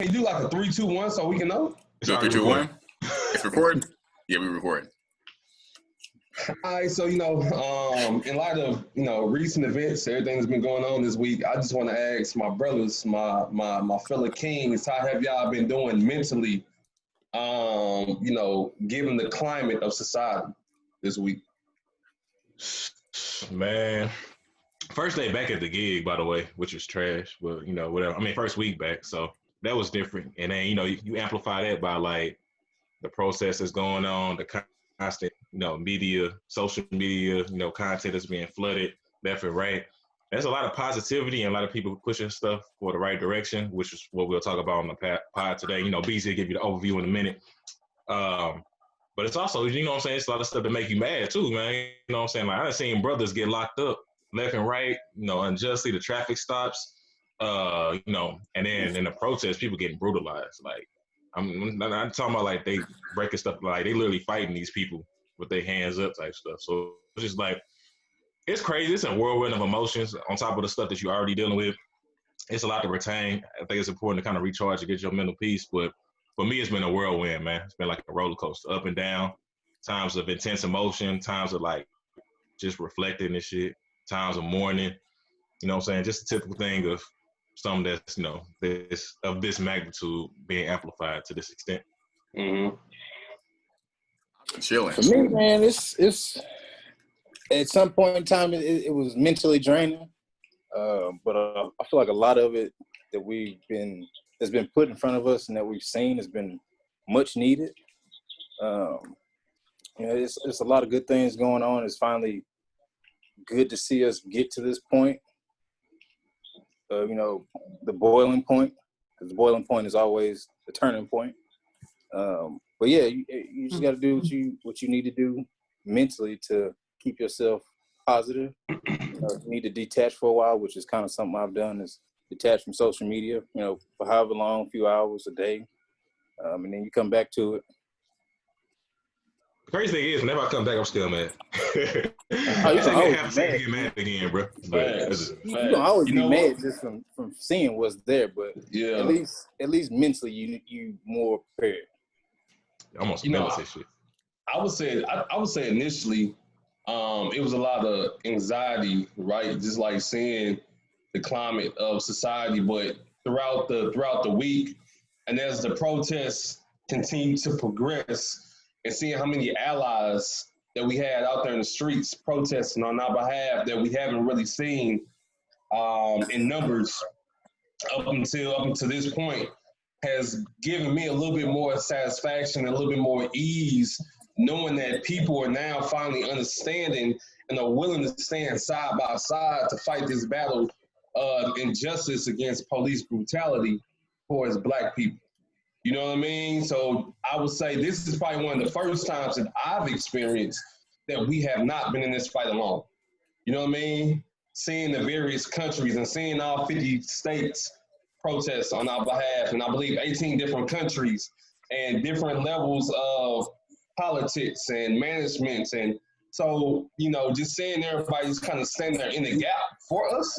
Can you do like a 3, 2, 1 so we can know? It's 3, 2, 1. It's recording. Yeah, we recording. All right, so in light of recent events, everything that's been going on this week, I just want to ask my brothers, my fellow kings, how have y'all been doing mentally? Given the climate of society this week. Man, first day back at the gig, by the way, which was trash, but whatever. I mean, first week back, so that was different. And then you amplify that by like the process that's going on, the constant media, social media, content that's being flooded left and right. There's a lot of positivity and a lot of people pushing stuff for the right direction, which is what we'll talk about on the pod today. BZ will give you the overview in a minute. But it's also, it's a lot of stuff that make you mad too, man. You know what I'm saying? Like, I've seen brothers get locked up left and right, unjustly, the traffic stops, and then in the protests, people getting brutalized. Like, I'm talking about like they breaking stuff, like they literally fighting these people with their hands up type stuff. So it's just like, it's crazy. It's a whirlwind of emotions on top of the stuff that you're already dealing with. It's a lot to retain. I think it's important to kind of recharge to get your mental peace. But for me, it's been a whirlwind, man. It's been like a roller coaster, up and down, times of intense emotion, times of like just reflecting and shit, times of mourning. You know what I'm saying? Just a typical thing of something that's, this of this magnitude being amplified to this extent. Mm-hmm. Chilling. For me, man, it's at some point in time, it was mentally draining. But I feel like a lot of it that's been put in front of us and that we've seen has been much needed. It's a lot of good things going on. It's finally good to see us get to this point. The boiling point, because the boiling point is always the turning point. But yeah, you just got to do what you need to do mentally to keep yourself positive. You need to detach for a while, which is kind of something I've done, is detach from social media, for however long, a few hours a day. And then you come back to it. The crazy thing is, whenever I come back, I'm still mad. You can always get mad again, bro. You can always be mad just from seeing what's there, but at least mentally, you more prepared. Almost militant shit. I would say initially, it was a lot of anxiety, right? Just like seeing the climate of society, but throughout the week, and as the protests continue to progress, and seeing how many allies that we had out there in the streets protesting on our behalf that we haven't really seen in numbers up until this point, has given me a little bit more satisfaction and a little bit more ease, knowing that people are now finally understanding and are willing to stand side by side to fight this battle of injustice against police brutality towards Black people. You know what I mean? So I would say this is probably one of the first times that I've experienced that we have not been in this fight alone. You know what I mean? Seeing the various countries and seeing all 50 states protest on our behalf, and I believe 18 different countries and different levels of politics and management. And so, just seeing everybody just kind of standing there in the gap for us,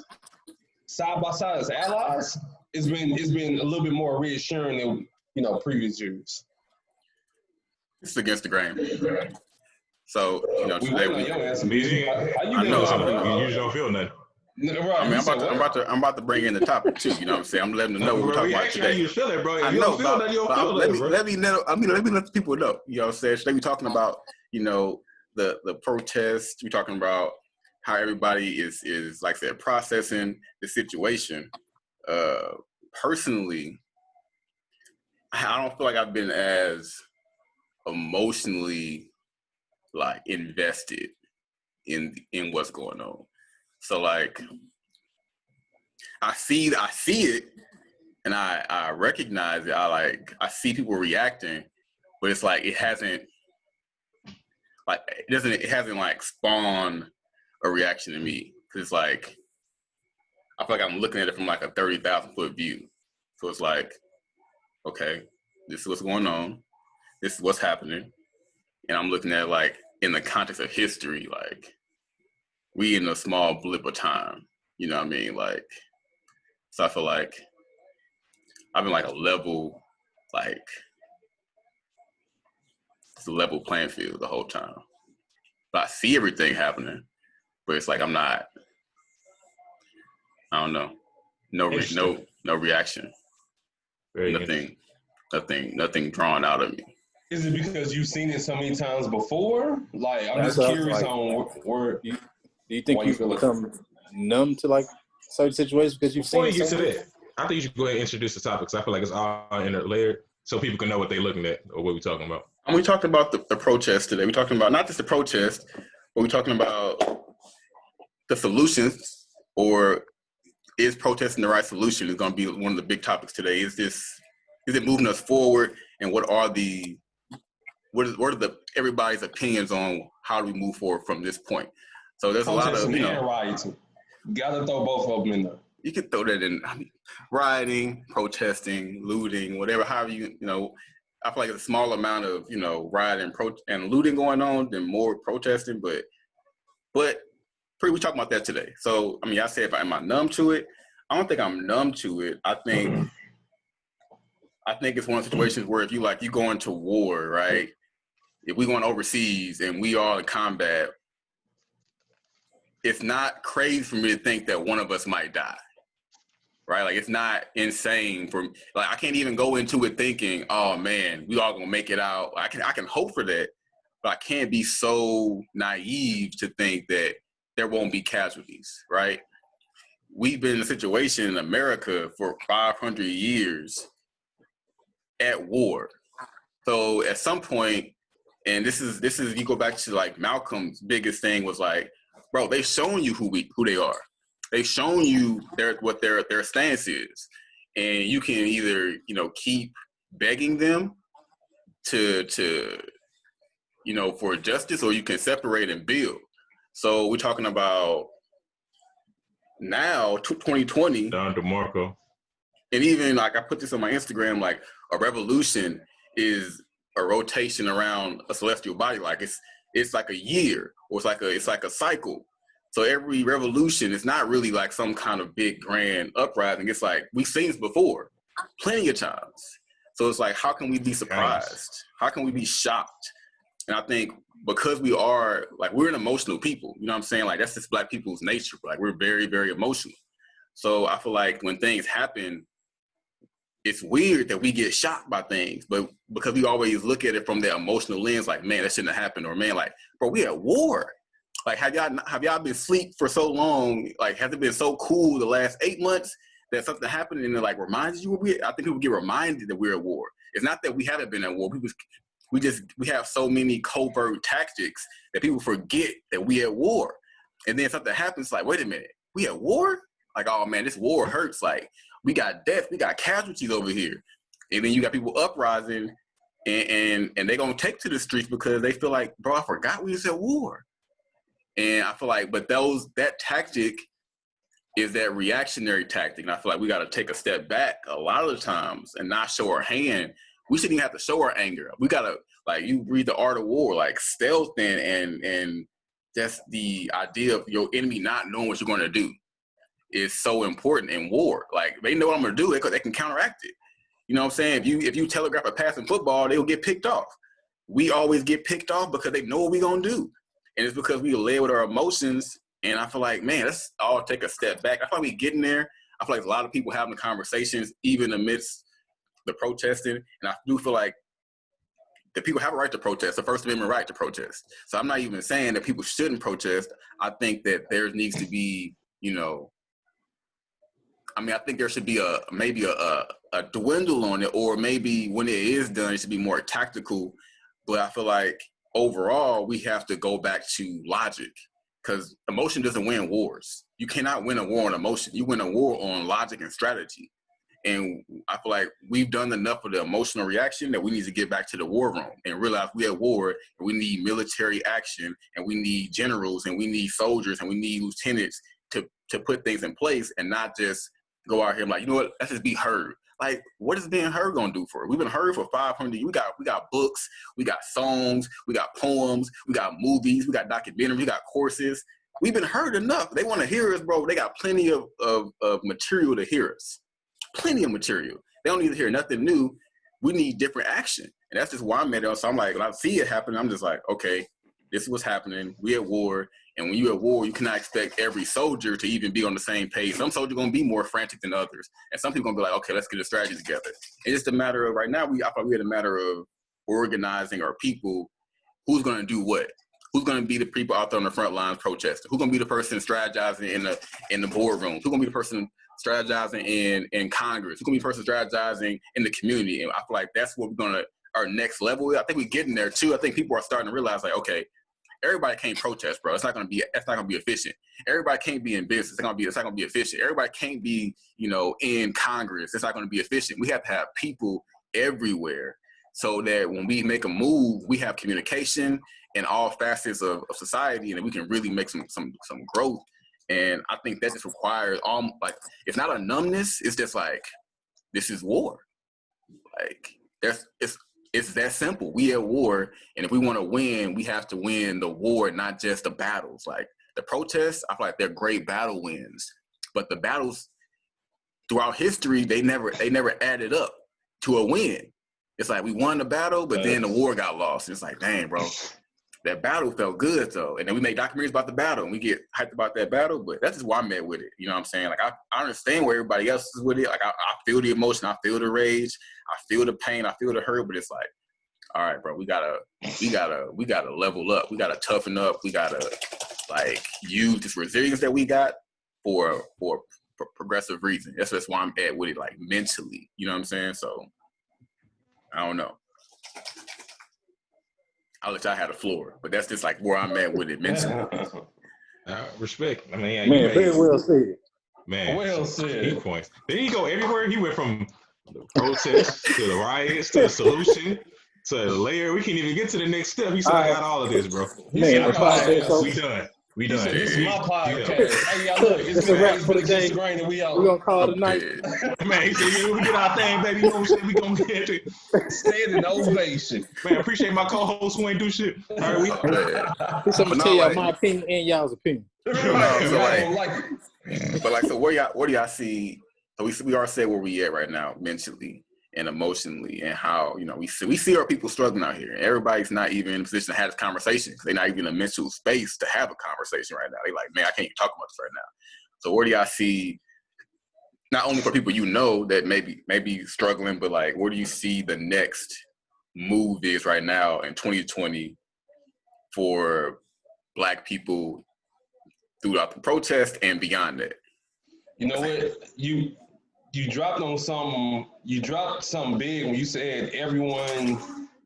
side by side as allies, it's been a little bit more reassuring than previous years. It's against the grain. So today we. I know you just don't feel nothing. Right, I mean, I'm about to bring in the topic too. You know what I'm saying? I'm letting them know what we're talking about today. You feel it, bro. I know, let me let the people know. You know what I'm saying? Today we're talking about the protests. We're talking about how everybody is like I said, processing the situation. Personally, I don't feel like I've been as emotionally like invested in what's going on. So like I see it and I recognize it. I see people reacting, but it's like it hasn't spawned a reaction in me. Cause it's like I feel like I'm looking at it from like a 30,000 foot view. So it's like, okay, this is what's going on. This is what's happening. And I'm looking at it like in the context of history, like we in a small blip of time, you know what I mean? Like, so I feel like I've been like a level, like it's a level playing field the whole time. But I see everything happening, but it's like I'm not. I don't know. No reaction. Very Nothing drawn out of me. Is it because you've seen it so many times before? Like, I'm That's just what I was curious like, on where. Do you think why you you've feel like- become numb to like certain situations because you've Before seen you it get so to much? that, I think you should go ahead and introduce the topics. I feel like it's all interlayered, so people can know what they're looking at or what we're talking about. And we talked about the protest today. We're talking about not just the protest, but we're talking about the solutions, or is protesting the right solution is going to be one of the big topics today. Is it moving us forward, and what are everybody's opinions on how do we move forward from this point? So there's a lot of, and rioting. Gotta throw both of them in there. You can throw that in. I mean, rioting, protesting, looting, whatever, however I feel like it's a small amount of, rioting and looting going on than more protesting, but we talk about that today. So, I mean, I said, am I numb to it? I don't think I'm numb to it. I think it's one of the situations where if you go into war, right? If we going overseas and we are in combat, it's not crazy for me to think that one of us might die, right? Like, it's not insane for me. Like, I can't even go into it thinking, oh man, we all gonna make it out. I can hope for that, but I can't be so naive to think that there won't be casualties, right? We've been in a situation in America for 500 years at war. So at some point, and this is you go back to like Malcolm's biggest thing was like, bro, they've shown you who they are. They've shown you what their stance is, and you can either keep begging them to for justice, or you can separate and build. So we're talking about now 2020. Don DeMarco. And even like I put this on my Instagram, like a revolution is a rotation around a celestial body. Like it's like a year, or it's like a cycle. So every revolution is not really like some kind of big grand uprising. It's like we've seen this before plenty of times. So it's like, how can we be surprised? How can we be shocked? And I think because we're an emotional people, you know what I'm saying? Like, that's just Black people's nature. Like, we're very, very emotional. So I feel like when things happen, it's weird that we get shocked by things, but because we always look at it from the emotional lens, like, man, that shouldn't have happened, or man, like, bro, we at war. Like, have y'all been asleep for so long? Like, has it been so cool the last 8 months that something happened and it like reminds you? I think people get reminded that we're at war. It's not that we haven't been at war. We have so many covert tactics that people forget that we at war. And then something happens, like, wait a minute, we at war? Like, oh man, this war hurts. Like, we got death, we got casualties over here. And then you got people uprising and they gonna take to the streets because they feel like, bro, I forgot we was at war. And I feel like, but that tactic is that reactionary tactic. And I feel like we gotta take a step back a lot of the times and not show our hand. We shouldn't even have to show our anger. We gotta, like, you read The Art of War, like stealth and just the idea of your enemy not knowing what you're gonna do is so important in war. Like, they know what I'm gonna do because they can counteract it. You know what I'm saying? If you telegraph a pass in football, they will get picked off. We always get picked off because they know what we're gonna do. And it's because we led with our emotions. And I feel like, man, let's all take a step back. I feel like we getting there. I feel like a lot of people having conversations, even amidst the protesting. And I do feel like the people have a right to protest, the First Amendment right to protest. So I'm not even saying that people shouldn't protest. I think that there needs to be, I think there should be maybe a dwindle on it, or maybe when it is done, it should be more tactical. But I feel like overall, we have to go back to logic, because emotion doesn't win wars. You cannot win a war on emotion. You win a war on logic and strategy. And I feel like we've done enough of the emotional reaction that we need to get back to the war room and realize we at war, and we need military action, and we need generals, and we need soldiers, and we need lieutenants to put things in place, and not just go out here and like, you know what, let's just be heard. Like, what is being heard gonna do for it? We've been heard for 500 years. We got books, we got songs, we got poems, we got movies, we got documentaries, we got courses. We've been heard enough. They want to hear us, bro. They got plenty of material to hear us. Plenty of material. They don't need to hear nothing new. We need different action. And that's just why I'm at it. So I'm like, when I see it happen, I'm just like, okay, this is what's happening. We at war. And when you're at war, you cannot expect every soldier to even be on the same page. Some soldiers are going to be more frantic than others. And some people are going to be like, okay, let's get a strategy together. It's just a matter of, right now, I thought we had a matter of organizing our people. Who's going to do what? Who's going to be the people out there on the front lines protesting? Who's going to be the person strategizing in the boardroom? Who's going to be the person strategizing in Congress? Who's going to be the person strategizing in the community? And I feel like that's what we're going to, our next level. I think we're getting there too. I think people are starting to realize, like, okay, everybody can't protest, bro. It's not gonna be efficient. Everybody can't be in business. It's not gonna be efficient. Everybody can't be, in Congress. It's not gonna be efficient. We have to have people everywhere so that when we make a move, we have communication in all facets of society, and we can really make some growth. And I think that just requires it's not a numbness. It's just like, this is war. Like it's that simple. We at war, and if we want to win, we have to win the war, not just the battles. Like the protests, I feel like they're great battle wins, but the battles throughout history, they never added up to a win. It's like we won the battle, but then the war got lost. It's like, dang, bro, that battle felt good though. And then we make documentaries about the battle, and we get hyped about that battle. But that's just why I'm at with it. You know what I'm saying? Like I understand where everybody else is with it. Like I feel the emotion, I feel the rage, I feel the pain, I feel the hurt. But it's like, all right, bro, we gotta level up. We gotta toughen up. We gotta use this resilience that we got for progressive reason. That's why I'm at with it, like mentally. You know what I'm saying? So I don't know. I'll let y'all have the floor, but that's just like where I'm at with it mentally. Respect. I mean, man, very well said. Man, well said. Key points. Then he go everywhere. He went from the protests to the riots to the solution to the layer. We can't even get to the next step. He said, I got all of this, bro. Man, We done. This is my podcast. Hey, y'all, look, it's a wrap for the day. Grain and we out. We're going to call it a night. Man, he said, yeah, we get our thing, baby. You know what I'm saying? We going to get it. Standing ovation. Man, appreciate my co-host who ain't do shit. All right, I'm going to tell y'all my opinion and y'all's opinion. So what do y'all see? So we already said where we at right now, mentally and emotionally, and how we see our people struggling out here. Everybody's not even in a position to have this conversation because they're not even in a mental space to have a conversation right now. They're like, man, I can't even talk about this right now. So where do y'all see, not only for people that maybe struggling, but like where do you see the next move is right now in 2020 for Black people throughout the protest and beyond that? You know what? You dropped something big when you said everyone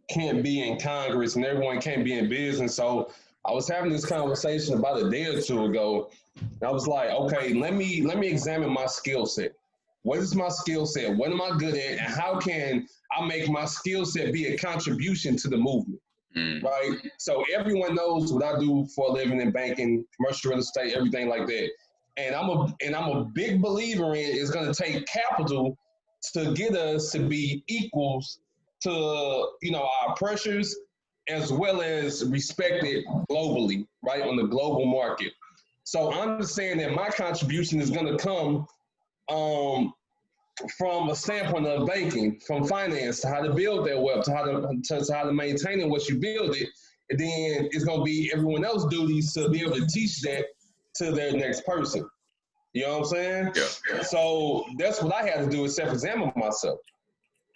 can't be in Congress and everyone can't be in business. So I was having this conversation about a day or two ago. And I was like, okay, let me examine my skill set. What is my skill set? What am I good at? And how can I make my skill set be a contribution to the movement? Right? So everyone knows what I do for a living in banking, commercial real estate, everything like that. And I'm a big believer in it's going to take capital to get us to be equals to our pressures as well as respected globally, right, on the global market. So I understand that my contribution is going to come from a standpoint of banking, from finance, to how to build that wealth, to how to maintain it once you build it. And then it's going to be everyone else's duties to be able to teach that to their next person. You know what I'm saying? Yeah. So that's what I had to do is self-examine myself.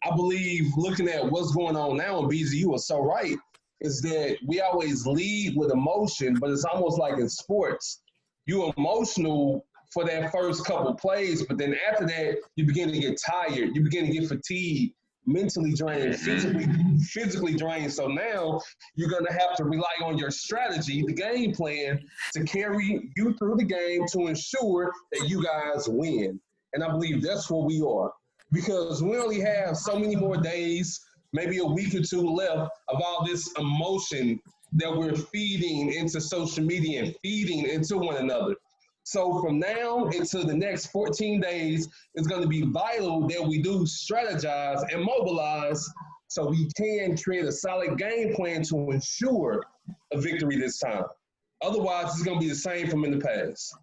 I believe looking at what's going on now, and BZ, you are so right, is that we always lead with emotion, but it's almost like in sports. You're emotional for that first couple plays, but then after that, you begin to get tired. You begin to get fatigued, mentally drained, physically drained. So now you're going to have to rely on your strategy, the game plan, to carry you through the game to ensure that you guys win. And I believe that's what we are, because we only have so many more days, maybe a week or two left of all this emotion that we're feeding into social media and feeding into one another. So from now into the next 14 days, it's going to be vital that we do strategize and mobilize so we can create a solid game plan to ensure a victory this time. Otherwise, it's going to be the same from in the past.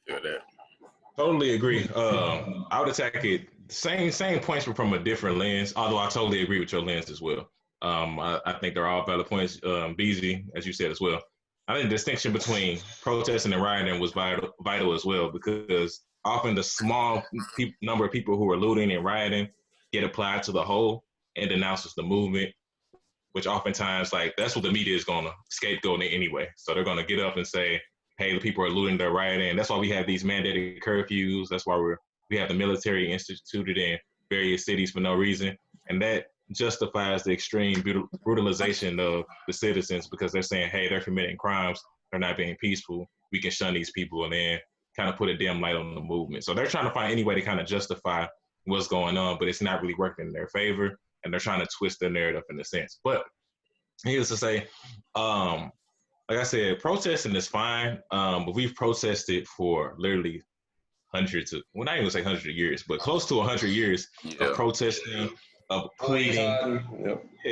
I feel that. Totally agree. I would attack it same points, but from a different lens. Although I totally agree with your lens as well. I think they're all valid points. BZ, as you said as well. I think the distinction between protesting and rioting was vital as well, because often the small number of people who are looting and rioting get applied to the whole and denounces the movement, which oftentimes, like, that's what the media is going to scapegoat it anyway. So they're going to get up and say, hey, the people are looting, they're rioting. And that's why we have these mandated curfews. That's why we have the military instituted in various cities for no reason. And that justifies the extreme brutalization of the citizens, because they're saying, hey, they're committing crimes, they're not being peaceful, we can shun these people, and then kind of put a dim light on the movement. So they're trying to find any way to kind of justify what's going on, but it's not really working in their favor, and they're trying to twist their narrative in a sense. But needless to say, like I said, protesting is fine, but we've protested for literally hundreds of, well, not even say hundreds of years, but close to 100 years of protesting, of pleading,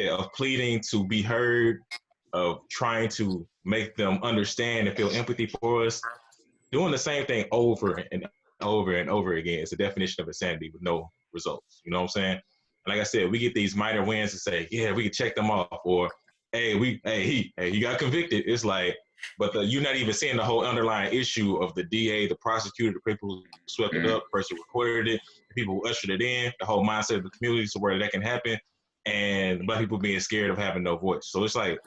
of pleading to be heard, of trying to make them understand and feel empathy for us, doing the same thing over and over and over again. It's a definition of insanity with no results. You know what I'm saying? And like I said, we get these minor wins to say, yeah, we can check them off, or hey, you got convicted. It's like, but you're not even seeing the whole underlying issue of the DA, the prosecutor, the people who swept it up, the person who recorded it, the people who ushered it in, the whole mindset of the community to where that can happen, and Black people being scared of having no voice. So it's like,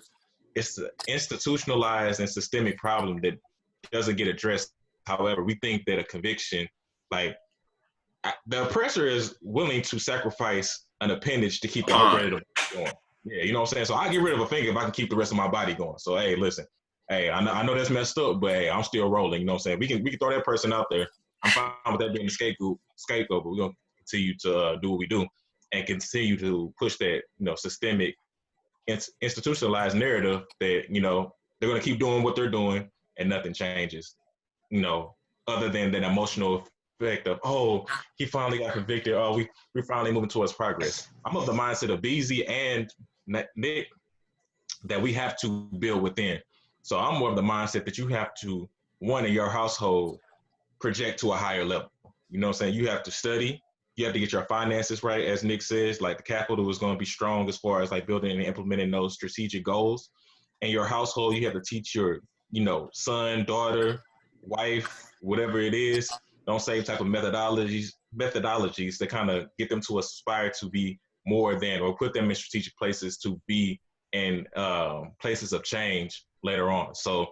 it's an institutionalized and systemic problem that doesn't get addressed. However, we think that a conviction, like, the oppressor is willing to sacrifice an appendage to keep the operative going. Yeah, you know what I'm saying? So I get rid of a finger if I can keep the rest of my body going. So, hey, listen, hey, I know that's messed up, but hey, I'm still rolling. You know what I'm saying? We can throw that person out there. I'm fine with that being the scapegoat, but we're going to continue to do what we do and continue to push that, systemic, institutionalized narrative that, they're going to keep doing what they're doing and nothing changes, other than that emotional effect of, oh, he finally got convicted. Oh, we're finally moving towards progress. I'm of the mindset of BZ and Nick that we have to build within. So I'm more of the mindset that you have to, one, in your household, project to a higher level. You know what I'm saying? You have to study. You have to get your finances right. As Nick says, like, the capital is going to be strong as far as like building and implementing those strategic goals. In your household, you have to teach your, son, daughter, wife, whatever it is, don't say type of methodologies that kind of get them to aspire to be more than, or put them in strategic places to be in places of change later on. So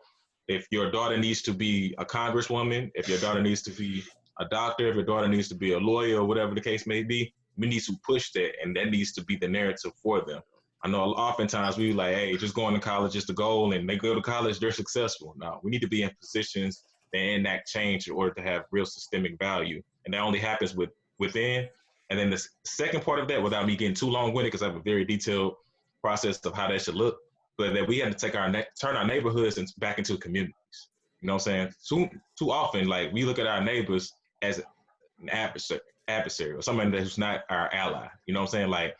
if your daughter needs to be a congresswoman, if your daughter needs to be a doctor, if your daughter needs to be a lawyer, or whatever the case may be, we need to push that, and that needs to be the narrative for them. I know oftentimes we like, hey, just going to college is the goal, and they go to college, they're successful. No, we need to be in positions that enact change in order to have real systemic value, and that only happens within. And then the second part of that, without me getting too long-winded, because I have a very detailed process of how that should look, but that we have to take turn our neighborhoods back into communities. You know what I'm saying? Too often, like, we look at our neighbors as an adversary or somebody who's not our ally. You know what I'm saying? Like,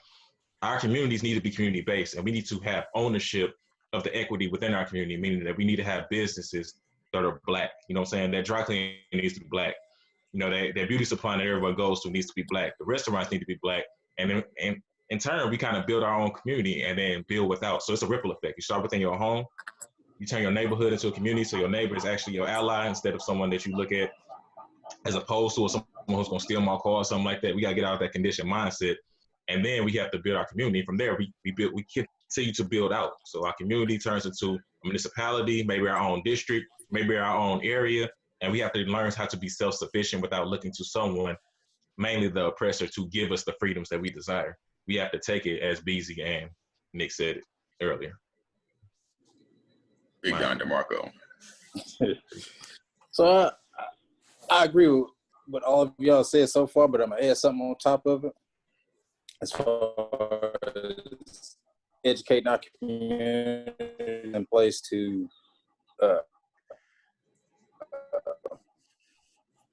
our communities need to be community-based, and we need to have ownership of the equity within our community, meaning that we need to have businesses that are Black. You know what I'm saying? That dry cleaning needs to be Black. That beauty supply that everyone goes to needs to be Black. The restaurants need to be Black. And then, in turn, we kind of build our own community and then build without. So it's a ripple effect. You start within your home, you turn your neighborhood into a community, so your neighbor is actually your ally instead of someone that you look at as opposed to someone who's going to steal my car or something like that. We got to get out of that conditioned mindset. And then we have to build our community. From there, we continue to build out. So our community turns into a municipality, maybe our own district, maybe our own area. And we have to learn how to be self-sufficient without looking to someone, mainly the oppressor, to give us the freedoms that we desire. We have to take it, as BZ and Nick said it earlier. Big John DeMarco. So I agree with what all of y'all said so far, but I'm going to add something on top of it. As far as educating our community in place to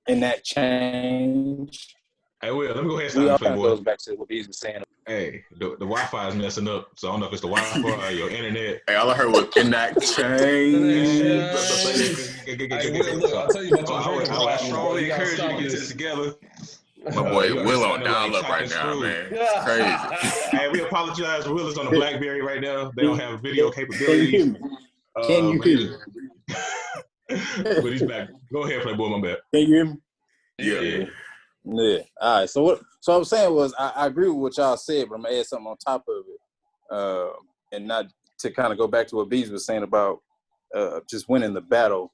enact change. Hey, Will, let me go ahead and We all start, kind of goes back to what Bees was saying. Hey, the Wi-Fi is messing up, so I don't know if it's the Wi-Fi or your internet. Hey, all I heard was enact change. Hey, Will, look, I'll tell you about your drinking. I would strongly You gotta encourage you stop to get this. this together. My boy You Will on sounding like dial up chopped right and now, screwed. man. It's crazy. Hey, we apologize. Will is on the BlackBerry right now. They don't have video Can you capabilities. hear me? Can you hear me? But he's back. Go ahead, Playboy. My bad. Can you hear me? Yeah. Yeah. All right. So what I was saying was I agree with what y'all said, but I'm gonna add something on top of it. And not to kind of go back to what Bees was saying about just winning the battle.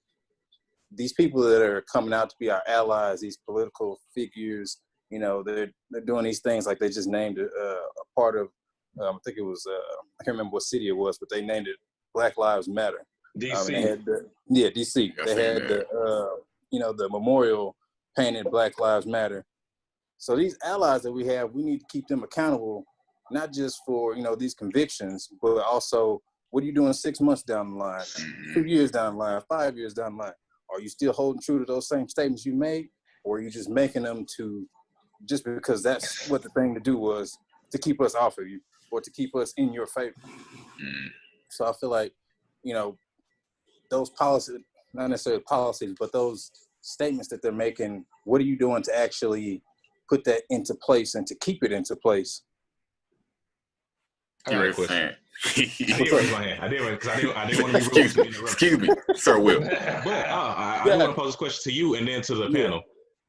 These people that are coming out to be our allies, these political figures, you know, they're doing these things like they just named a part of, I think it was, I can't remember what city it was, but they named it Black Lives Matter. DC. And they had DC. Yeah, they had the memorial painted Black Lives Matter. So these allies that we have, we need to keep them accountable, not just for, these convictions, but also what are you doing 6 months down the line, 2 years down the line, 5 years down the line? Are you still holding true to those same statements you made? Or are you just making them just because that's what the thing to do was to keep us off of you or to keep us in your favor? So I feel like, those policies, not necessarily policies, but those statements that they're making, what are you doing to actually put that into place and to keep it into place? I got a question. I did raise my hand. I didn't want to be rude. Excuse me, Sir Will. But I do want to pose this question to you and then to the panel.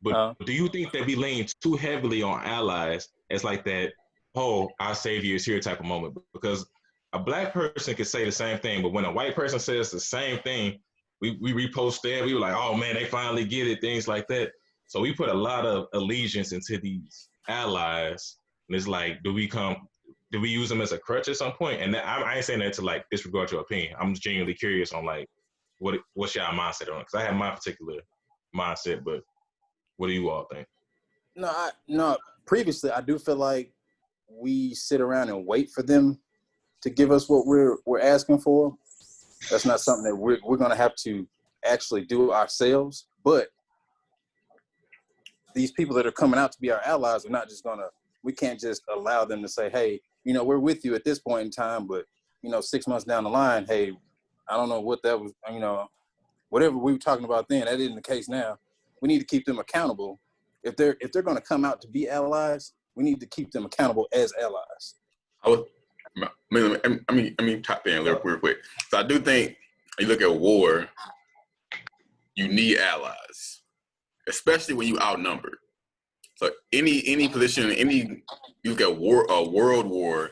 But do you think that we lean too heavily on allies as like that, oh, our savior is here type of moment? Because a black person could say the same thing, but when a white person says the same thing, we repost that. We were like, oh man, they finally get it, things like that. So we put a lot of allegiance into these allies. And it's like, do we use them as a crutch at some point? And I ain't saying that to like disregard your opinion. I'm just genuinely curious on like what's your mindset on it? Because I have my particular mindset, but what do you all think? No. Previously, I do feel like we sit around and wait for them to give us what we're asking for. That's not something that we're going to have to actually do ourselves. But these people that are coming out to be our allies are not just going to. We can't just allow them to say, hey, we're with you at this point in time, but 6 months down the line, hey, I don't know what that was, whatever we were talking about then, that isn't the case now. We need to keep them accountable. If they're going to come out to be allies, we need to keep them accountable as allies. I mean, top in real quick. So I do think you look at war, you need allies, especially when you outnumbered. So any position, you look at a world war,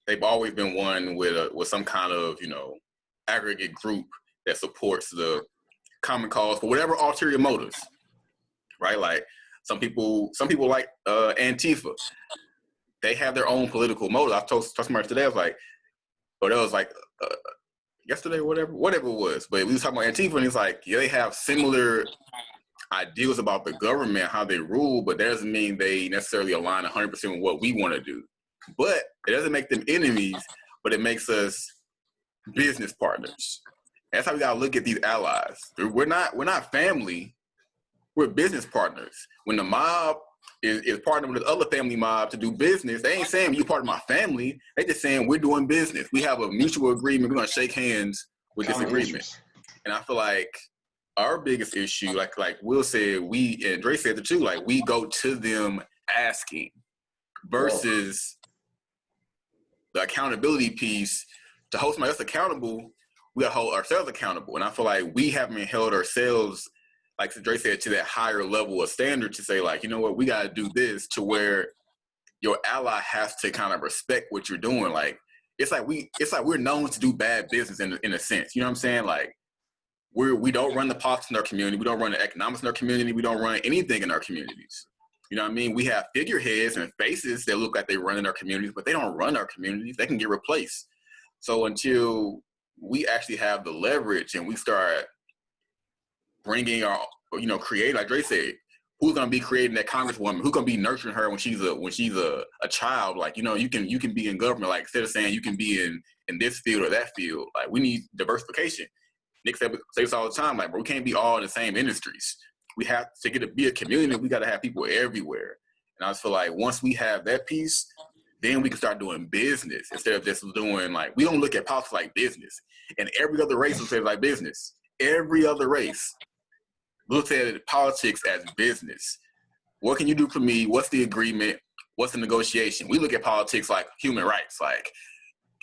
they've always been won with some kind of aggregate group that supports the common cause for whatever ulterior motives, right? Like some people like Antifa. They have their own political motive. I told somebody today, I was like, that was like yesterday, whatever it was. But we was talking about Antifa, and he's like, yeah, they have similar ideals about the government, how they rule, but that doesn't mean they necessarily align 100% with what we want to do. But it doesn't make them enemies, but it makes us business partners. That's how we gotta look at these allies. We're not family. We're business partners. When the mob is partnering with the other family mob to do business, they ain't saying you're part of my family. They just saying we're doing business. We have a mutual agreement. We're gonna shake hands with this agreement. And I feel like our biggest issue, like Will said, and Dre said it too, like we go to them asking versus the accountability piece. To hold somebody else accountable, we gotta hold ourselves accountable. And I feel like we haven't held ourselves, like Dre said, to that higher level of standard to say, like, you know what, we gotta do this to where your ally has to kind of respect what you're doing. Like it's like we're known to do bad business in a sense. You know what I'm saying? Like we don't run the politics in our community. We don't run the economics in our community. We don't run anything in our communities. You know what I mean? We have figureheads and faces that look like they run in our communities, but they don't run our communities. They can get replaced. So until we actually have the leverage and we start bringing our, create, like Dre said, who's gonna be creating that congresswoman? Who's gonna be nurturing her when she's a child? Like, you can be in government. Like instead of saying you can be in this field or that field, like we need diversification. Nick says this all the time, like, bro, we can't be all in the same industries. We have to be a community. We got to have people everywhere. And I just feel like once we have that piece, then we can start doing business instead of just doing we don't look at politics like business. And every other race looks at it like business. Every other race looks at politics as business. what can you do for me? What's the agreement? What's the negotiation? We look at politics like human rights. Like,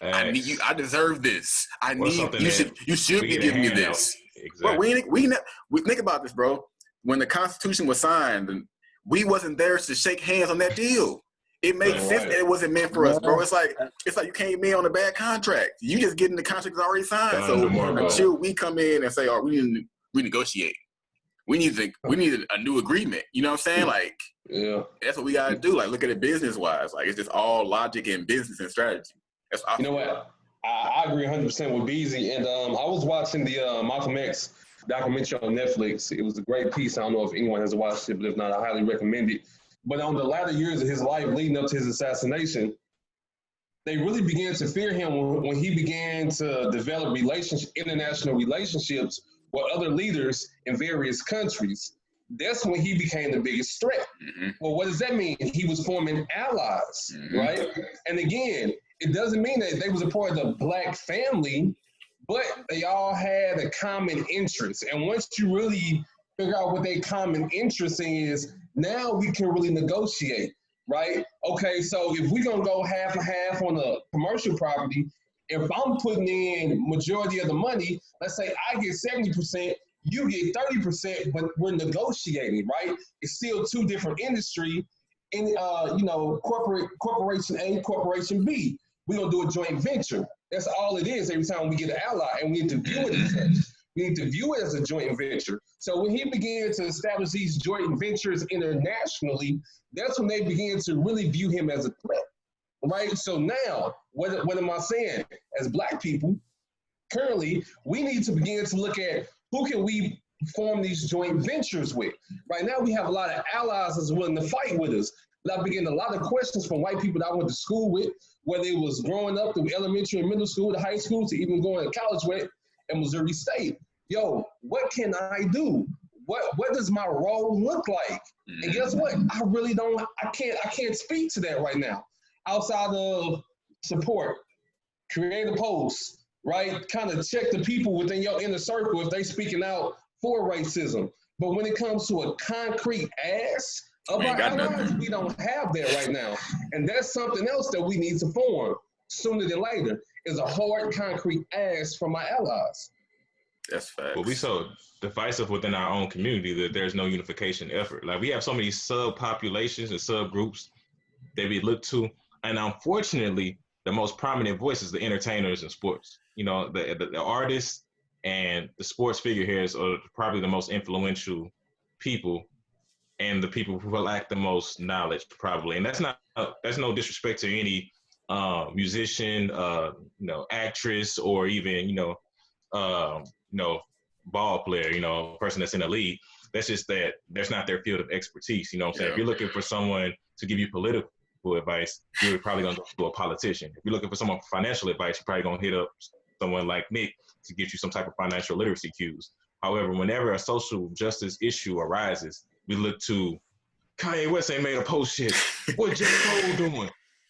I need you. I deserve this. I need you. You should be giving me this. Exactly. But we think about this, bro. When the Constitution was signed, we wasn't there to shake hands on that deal. It makes sense that it wasn't meant for us, bro. It's like you came in on a bad contract. You just getting the contract that's already signed. So until we come in and say, "Oh, we need to renegotiate. We need a new agreement." You know what I'm saying? Like, that's what we gotta do. Like, look at it business wise. Like, it's just all logic and business and strategy. That's you know what? I agree 100% with Beezy. And I was watching the Malcolm X documentary on Netflix. It was a great piece. I don't know if anyone has watched it, but if not, I highly recommend it. But on the latter years of his life leading up to his assassination, they really began to fear him when he began to develop international relationships with other leaders in various countries. That's when he became the biggest threat. Mm-hmm. Well, what does that mean? He was forming allies, right? And again, it doesn't mean that they was a part of the Black family, but they all had a common interest. And once you really figure out what their common interest is, now we can really negotiate, right? Okay, so if we're gonna go half and half on a commercial property, if I'm putting in majority of the money, let's say I get 70%, you get 30%, but we're negotiating, right? It's still two different industry in corporation A, corporation B. We're gonna do a joint venture. That's all it is every time we get an ally, and we need to view it as such. We need to view it as a joint venture. So when he began to establish these joint ventures internationally, that's when they began to really view him as a threat, right? So now, what am I saying? As Black people, currently, we need to begin to look at who can we form these joint ventures with. Right now, we have a lot of allies that's willing to fight with us. But I've been getting a lot of questions from white people that I went to school with, whether it was growing up through elementary and middle school to high school to even going to college with in Missouri State. Yo, what can I do? What does my role look like? And guess what? I really don't. I can't speak to that right now. Outside of support, create a post, right? Kind of check the people within your inner circle if they speaking out for racism. But when it comes to a concrete ask of our allies, we don't have that right now. And that's something else that we need to form sooner than later, is a hard concrete ask from my allies. That's facts. But we so divisive within our own community that there's no unification effort. Like, we have so many subpopulations and subgroups that we look to. And unfortunately, the most prominent voice is the entertainers and sports. You know, the artists and the sports figureheads are probably the most influential people and the people who lack the most knowledge, probably. And that's no disrespect to any musician, actress, or even, ball player, person that's in the league. That's just that that's not their field of expertise. You know what I'm saying? Yeah. If you're looking for someone to give you political advice, you're probably going to go to a politician. If you're looking for someone for financial advice, you're probably going to hit up someone like Nick to get you some type of financial literacy cues. However, whenever a social justice issue arises, we look to Kanye West ain't made a post yet. What J. Cole doing?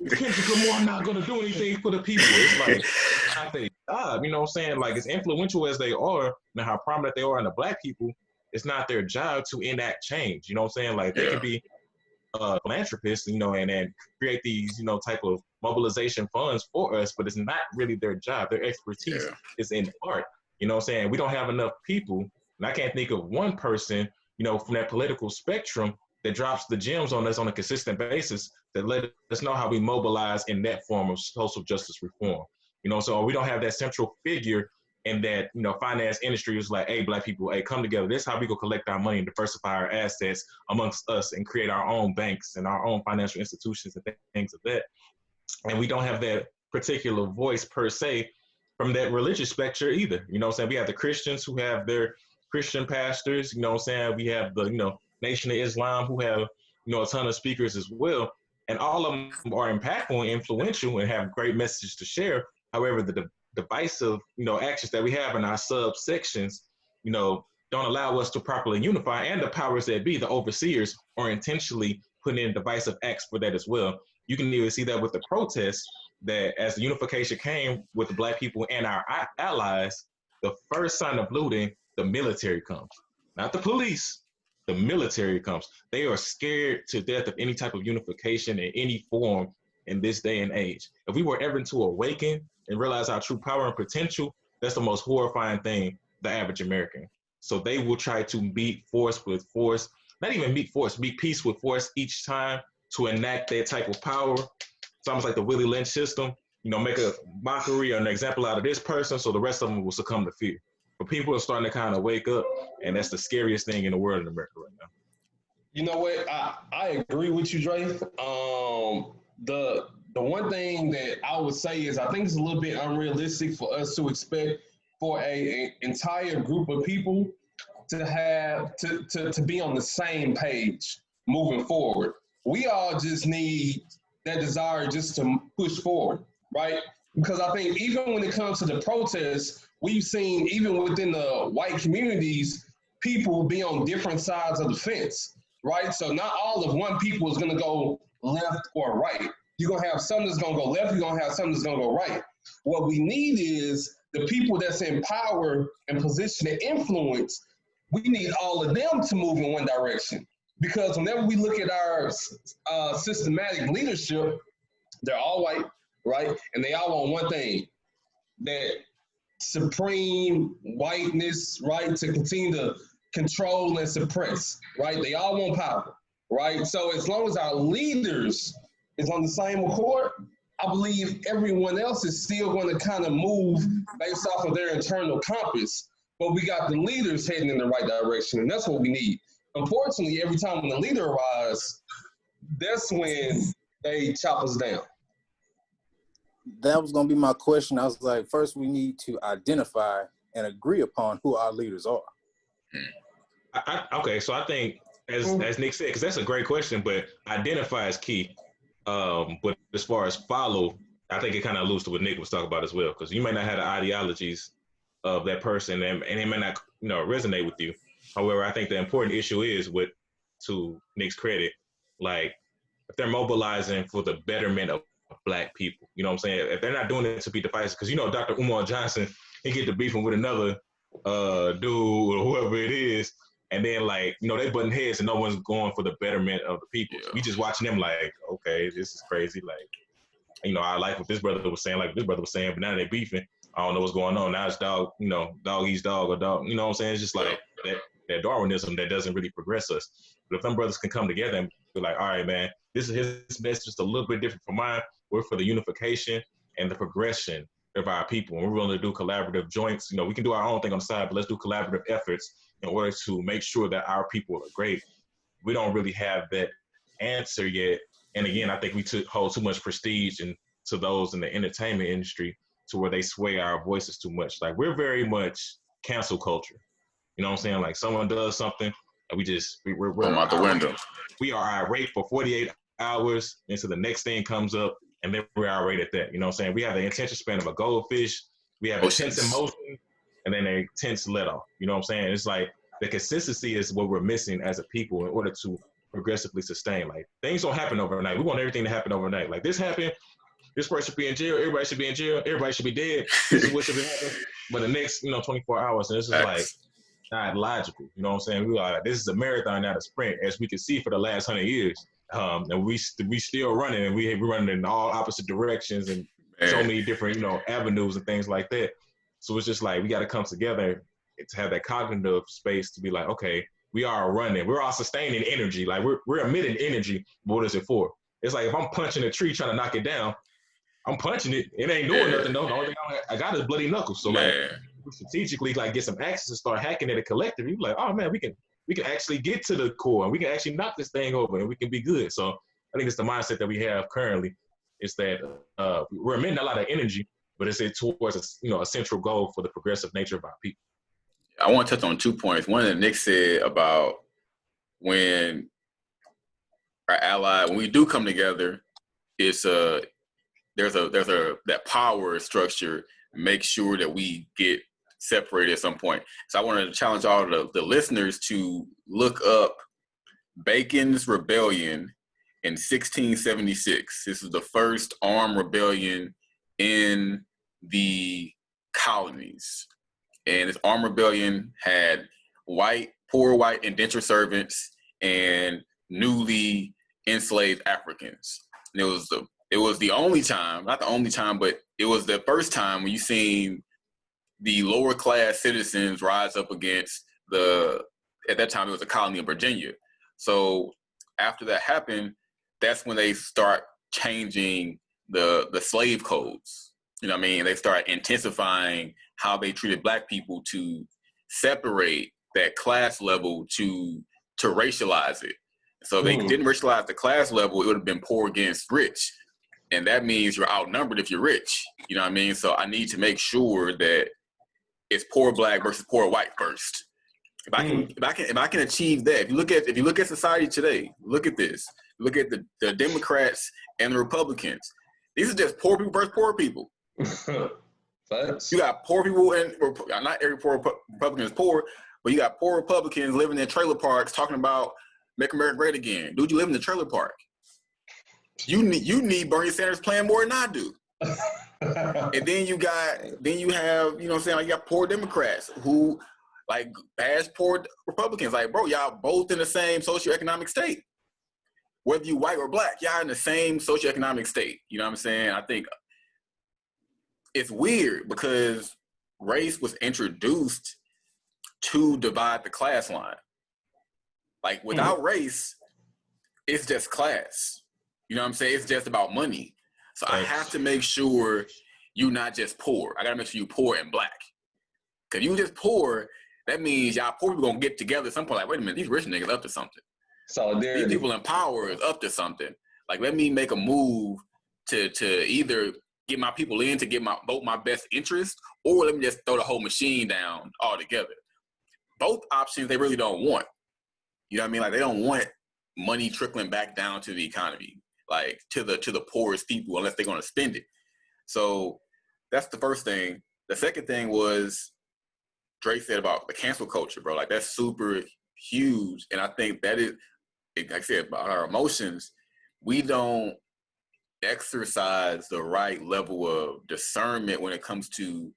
Kendrick Lamar not going to do anything for the people. It's like, not their job, you know what I'm saying? Like, as influential as they are and how prominent they are in the Black people, it's not their job to enact change. You know what I'm saying? Like, they could be philanthropists, and create these, type of mobilization funds for us, but it's not really their job. Their expertise is in art. You know what I'm saying? We don't have enough people, and I can't think of one person, from that political spectrum that drops the gems on us on a consistent basis that let us know how we mobilize in that form of social justice reform. So we don't have that central figure in that, finance industry is like, hey, Black people, hey, come together. This is how we go collect our money and diversify our assets amongst us and create our own banks and our own financial institutions and things of that. And we don't have that particular voice per se from that religious spectrum either. You know what I'm saying? We have the Christians who have their Christian pastors, we have the, Nation of Islam who have, a ton of speakers as well. And all of them are impactful and influential and have great messages to share. However, the divisive, actions that we have in our subsections, don't allow us to properly unify, and the powers that be, the overseers, are intentionally putting in divisive acts for that as well. You can even see that with the protests, that as the unification came with the Black people and our allies, the first sign of looting, the military comes. Not the police, the military comes. They are scared to death of any type of unification in any form in this day and age. If we were ever to awaken and realize our true power and potential, that's the most horrifying thing, the average American. So they will try to meet force with force, not even meet force, meet peace with force each time to enact that type of power. It's almost like the Willie Lynch system, make a mockery or an example out of this person so the rest of them will succumb to fear. But people are starting to kind of wake up, and that's the scariest thing in the world in America right now. You know what? I agree with you, Dre. The one thing that I would say is I think it's a little bit unrealistic for us to expect for a entire group of people to have to be on the same page moving forward. We all just need that desire just to push forward, right? Because I think even when it comes to the protests, we've seen even within the white communities, people be on different sides of the fence, right? So not all of one people is going to go left or right. You're going to have some that's going to go left. You're going to have some that's going to go right. What we need is the people that's in power and position of influence. We need all of them to move in one direction. Because whenever we look at our systematic leadership, they're all white, right? And they all want one thing, that supreme whiteness, right? To continue to control and suppress, right? They all want power, right? So as long as our leaders is on the same accord, I believe everyone else is still going to kind of move based off of their internal compass. But we got the leaders heading in the right direction, and that's what we need. Unfortunately, every time when the leader arrives, that's when they chop us down. That was going to be my question. I was like, first we need to identify and agree upon who our leaders are. Okay, so I think, as Nick said, because that's a great question, but identify is key. But as far as follow, I think it kind of alludes to what Nick was talking about as well, because you may not have the ideologies of that person, and it may not resonate with you. However, I think the important issue is, to Nick's credit, like if they're mobilizing for the betterment of Black people, you know what I'm saying? If they're not doing it to be divisive, because Dr. Umar Johnson, he get to beefing with another dude or whoever it is, and then they button heads and no one's going for the betterment of the people. Yeah. We just watching them like, okay, this is crazy. I like what this brother was saying, but now they're beefing. I don't know what's going on. Now it's dog eats dog or dog. You know what I'm saying? It's just like that Darwinism that doesn't really progress us. But if them brothers can come together and be like, all right, man, this is his message just a little bit different from mine. We're for the unification and the progression of our people. And we're willing to do collaborative joints. We can do our own thing on the side, but let's do collaborative efforts in order to make sure that our people are great. We don't really have that answer yet. And again, I think we hold too much prestige to those in the entertainment industry to where they sway our voices too much. Like, we're very much cancel culture. You know what I'm saying? Like, someone does something and we're out the window. We are irate for 48 hours until the next thing comes up, and then we're irate at that. You know what I'm saying? We have the attention span of a goldfish. We have intense emotion, and then a tense let off. You know what I'm saying? It's like the consistency is what we're missing as a people in order to progressively sustain. Like, things don't happen overnight. We want everything to happen overnight. Like, this happened, this person should be in jail, everybody should be in jail, everybody should be dead. This is what should be happening. But the next, 24 hours, and this is like not logical. You know what I'm saying? We are, this is a marathon, not a sprint, as we can see for the last 100 years. And we still running, and we're running in all opposite directions and so many different, avenues and things like that. So it's just like, we got to come together to have that cognitive space to be like, okay, we are running. We're all sustaining energy. Like, we're emitting energy. But what is it for? It's like, if I'm punching a tree trying to knock it down, I'm punching it. It ain't doing nothing, though. The only thing I got is bloody knuckles. So, like, we strategically, get some axes and start hacking at it collectively. Like, oh, man, we can actually get to the core, and we can actually knock this thing over, and we can be good. So I think it's the mindset that we have currently. Is that we're emitting a lot of energy, but it's towards a central goal for the progressive nature of our people. I want to touch on 2 points. One that Nick said about when our ally, when we do come together, it's there's that power structure. Make sure that we get separated at some point. So I wanted to challenge all the listeners to look up Bacon's Rebellion in 1676. This is the first armed rebellion in the colonies. And this armed rebellion had white poor white indentured servants and newly enslaved Africans. And it was the only time, not the only time, but it was the first time when you seen the lower class citizens rise up against at that time it was a colony of Virginia. So after that happened, that's when they start changing the slave codes. You know what I mean? They start intensifying how they treated black people to separate that class level to racialize it. So if they didn't racialize the class level, it would have been poor against rich. And that means you're outnumbered if you're rich. You know what I mean? So I need to make sure that it's poor black versus poor white first. If I can achieve that, if you look at society today, look at this. Look at the Democrats and the Republicans. These are just poor people versus poor people. You got poor people, and not every poor Republican is poor, but you got poor Republicans living in trailer parks talking about make America great again. Dude, you live in the trailer park. You need Bernie Sanders playing more than I do. And then you have, you know what I'm saying, like you got poor Democrats who like bash poor Republicans. Like, bro, y'all both in the same socioeconomic state. Whether you white or black, y'all in the same socioeconomic state. You know what I'm saying? I think it's weird because race was introduced to divide the class line. Like without race, it's just class. You know what I'm saying? It's just about money. So I have to make sure you're not just poor. I gotta make sure you're poor and black. Cause you just poor, that means y'all poor people gonna get together at some point. Like, wait a minute, these rich niggas up to something. Solidarity. These people in power is up to something. Like, let me make a move to either get my people in to get vote my best interest, or let me just throw the whole machine down altogether. Both options they really don't want. You know what I mean? Like they don't want money trickling back down to the economy, like to the poorest people, unless they're gonna spend it. So that's the first thing. The second thing was Drake said about the cancel culture, bro. Like that's super huge, and I think that is, like I said, about our emotions. We don't exercise the right level of discernment when it comes to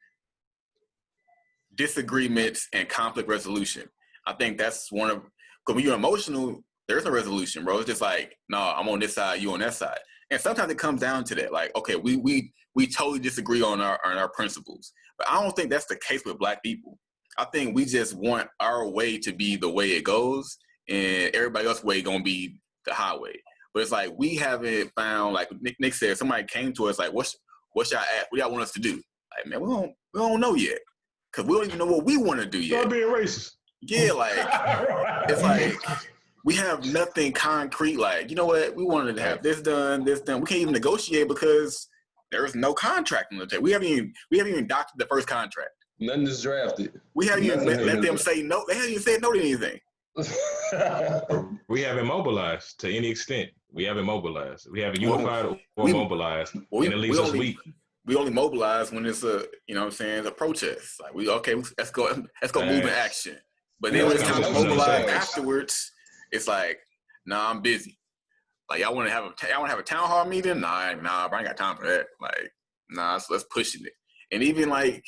disagreements and conflict resolution. I think that's one of, because when you're emotional, there's no resolution, bro. It's just like, no, I'm on this side, you on that side. And sometimes it comes down to that. Like, okay, we totally disagree on our principles. But I don't think that's the case with black people. I think we just want our way to be the way it goes, and everybody else's way gonna be the highway. But it's like we haven't found, like Nick said, somebody came to us like, what's y'all at? What y'all want us to do? Like, man, we don't know yet. Cause we don't even know what we want to do yet. Stop being racist. Yeah, like it's like we have nothing concrete. Like, you know what? We wanted to have this done, this done. We can't even negotiate because there's no contract on the table. We haven't even doctored the first contract. Nothing is drafted. We haven't even let them say no. They haven't even said no to anything. We haven't mobilized to any extent. We haven't mobilized. We haven't unified or mobilized. And it leaves us weak. We only mobilize when it's a, you know what I'm saying, a protest. Like let's go move in action. But then when it's time to mobilize afterwards, it's like, nah, I'm busy. Like y'all want to have a town hall meeting? Nah, bro, I ain't got time for that. Like, nah, so let's push it. And even like,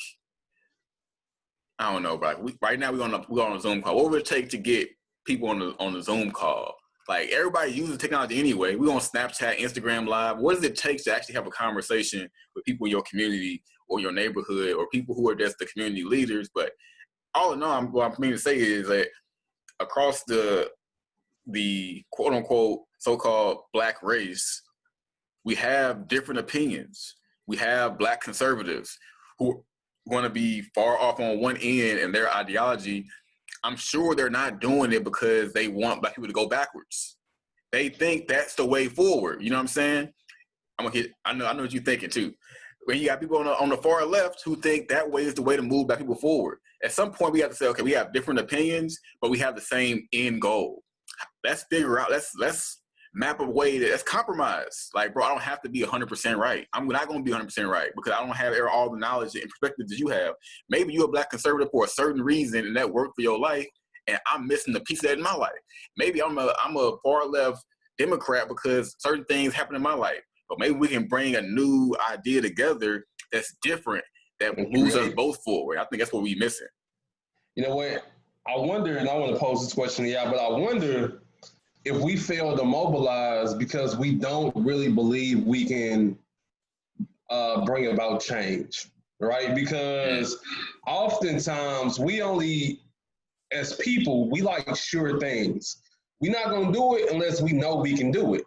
I don't know, bro. Right now we're on a Zoom call. What would it take to get people on the Zoom call? Like everybody uses technology anyway. We're on Snapchat, Instagram Live. What does it take to actually have a conversation with people in your community or your neighborhood or people who are just the community leaders? But all in all, what I'm meaning to say is that across the quote unquote so-called black race, we have different opinions. We have black conservatives who want to be far off on one end in their ideology. I'm sure they're not doing it because they want black people to go backwards. They think that's the way forward. You know what I'm saying? I know what you're thinking too. When you got people on the far left who think that way is the way to move black people forward. At some point, we have to say, okay, we have different opinions, but we have the same end goal. Let's figure out. Let's map a way that's compromise. Like, bro, I don't have to be 100% right. I'm not going to be 100% right because I don't have all the knowledge and perspective that you have. Maybe you're a black conservative for a certain reason and that worked for your life, and I'm missing a piece of that in my life. Maybe I'm a far left Democrat because certain things happen in my life. But maybe we can bring a new idea together that's different, that moves us both forward. I think that's what we're missing. You know what? I wonder, and I want to pose this question to y'all, but I wonder if we fail to mobilize because we don't really believe we can bring about change, right? Because oftentimes we only, as people, we like sure things. We're not going to do it unless we know we can do it,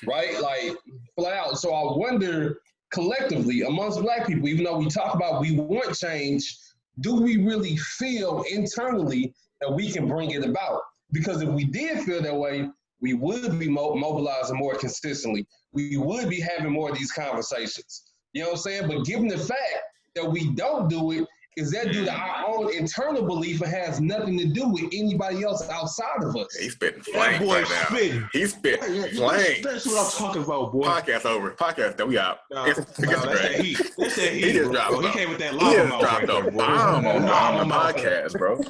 right? Like, flat out. So I wonder collectively amongst Black people, even though we talk about we want change, do we really feel internally that we can bring it about? Because if we did feel that way, we would be mobilizing more consistently. We would be having more of these conversations. You know what I'm saying? But given the fact that we don't do it, is that due to our own internal belief and has nothing to do with anybody else outside of us? He's spitting That flames boy right now. spitting. He's spitting flames. That's what I'm talking about, boy. Podcast over. Podcast done. We out. That's that heat. That's that heat, He just bro. dropped. He came with that He lava just mouth dropped right there, a boy. bomb on Lava the mouth. podcast, bro.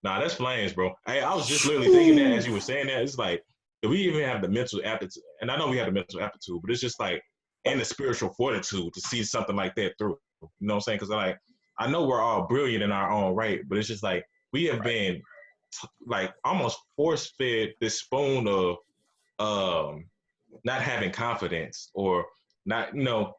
Nah, that's flames, bro. Hey, I was just literally thinking that as you were saying that. It's like, do we even have the mental aptitude? And I know we have the mental aptitude, but it's just like, and the spiritual fortitude to see something like that through. You know what I'm saying? Because like, I know we're all brilliant in our own right, but it's just like we have been like almost force fed this spoon of not having confidence or not, not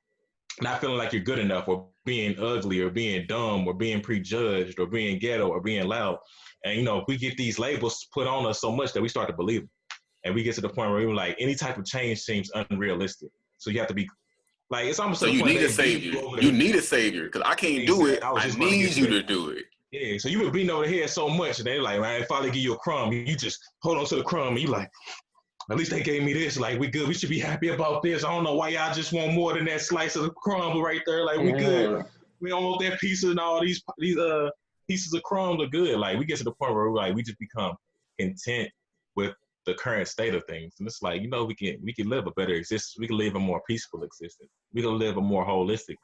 feeling like you're good enough or being ugly or being dumb or being prejudged or being ghetto or being loud. And, if we get these labels put on us so much that we start to believe them. And we get to the point where we're like, any type of change seems unrealistic. So you have to be like, it's almost so to the you point need a savior. You need a savior because I can't do it. I need you to do it. Yeah, so you were beating over the head so much, and they're like, man, if I give you a crumb, you just hold on to the crumb, and you like, at least they gave me this. Like, we good. We should be happy about this. I don't know why y'all just want more than that slice of the crumb right there. Like, we good. We don't want that piece and all these pieces of crumbs are good. Like, we get to the point where we just become content with the current state of things. And it's like, we can live a better existence. We can live a more peaceful existence. We can live a more holistic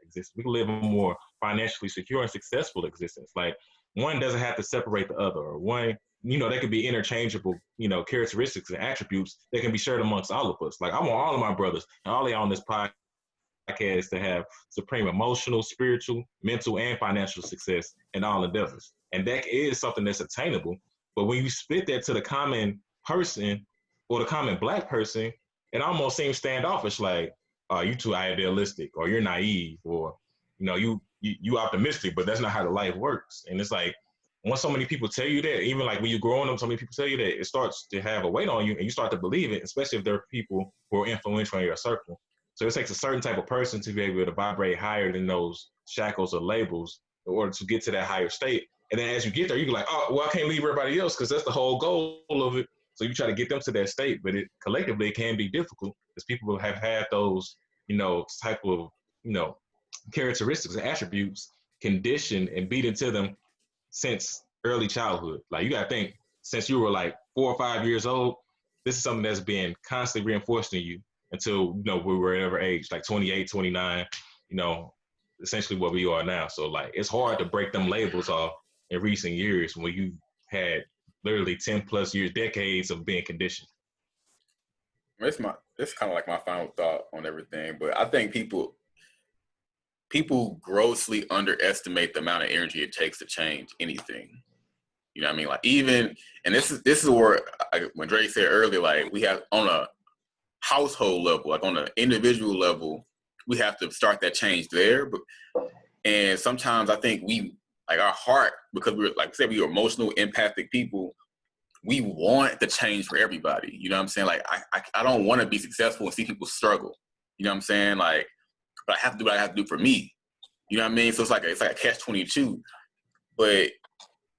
existence. We can live a more financially secure and successful existence. Like, one doesn't have to separate the other, or one, they could be interchangeable, characteristics and attributes that can be shared amongst all of us. Like, I want all of my brothers and all of y'all on this podcast to have supreme emotional, spiritual, mental, and financial success in all endeavors. And that is something that's attainable. But when you split that to the common person or the common Black person, it almost seems standoffish, like, you too idealistic, or you're naive, or, you optimistic, but that's not how the life works. And it's like, once so many people tell you that, even like when you're growing up, so many people tell you that, it starts to have a weight on you and you start to believe it, especially if there are people who are influential in your circle. So it takes a certain type of person to be able to vibrate higher than those shackles or labels in order to get to that higher state. And then as you get there, you're like, oh, well, I can't leave everybody else because that's the whole goal of it. So you try to get them to that state, but collectively it can be difficult because people have had those, type of, characteristics and attributes conditioned and beat into them since early childhood. Like, you got to think, since you were like 4 or 5 years old, this is something that's been constantly reinforced in you until, we were whatever age, like 28, 29, essentially what we are now. So like, it's hard to break them labels off in recent years when you had literally 10 plus years, decades of being conditioned. It's kind of like my final thought on everything, but I think people grossly underestimate the amount of energy it takes to change anything. You know what I mean? Like, even, and this is where, when Dre said earlier, like, we have on a household level, like on an individual level, we have to start that change there. And sometimes I think we, like, our heart, because we're, like I said, we are emotional, empathic people, we want the change for everybody. You know what I'm saying? Like, I don't want to be successful and see people struggle. You know what I'm saying? Like, but I have to do what I have to do for me. You know what I mean? So it's like a catch-22. But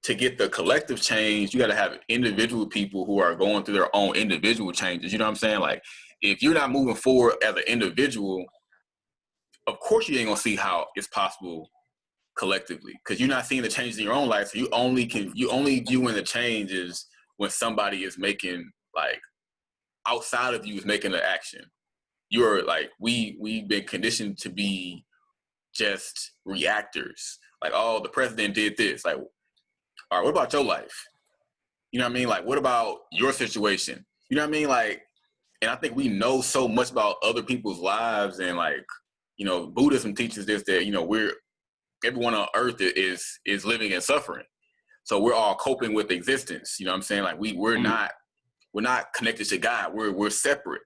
to get the collective change, you got to have individual people who are going through their own individual changes. You know what I'm saying? Like, if you're not moving forward as an individual, of course you ain't gonna see how it's possible collectively, because you're not seeing the changes in your own life. So you only viewing the changes when somebody is making, like, outside of you is making an action. You're like, we've been conditioned to be just reactors. Like, oh, the president did this. Like, all right, what about your life? You know what I mean? Like, what about your situation? You know what I mean? Like, and I think we know so much about other people's lives, and, like, Buddhism teaches this, that, everyone on earth is living and suffering. So we're all coping with existence. You know what I'm saying? Like we're not connected to God. We're separate.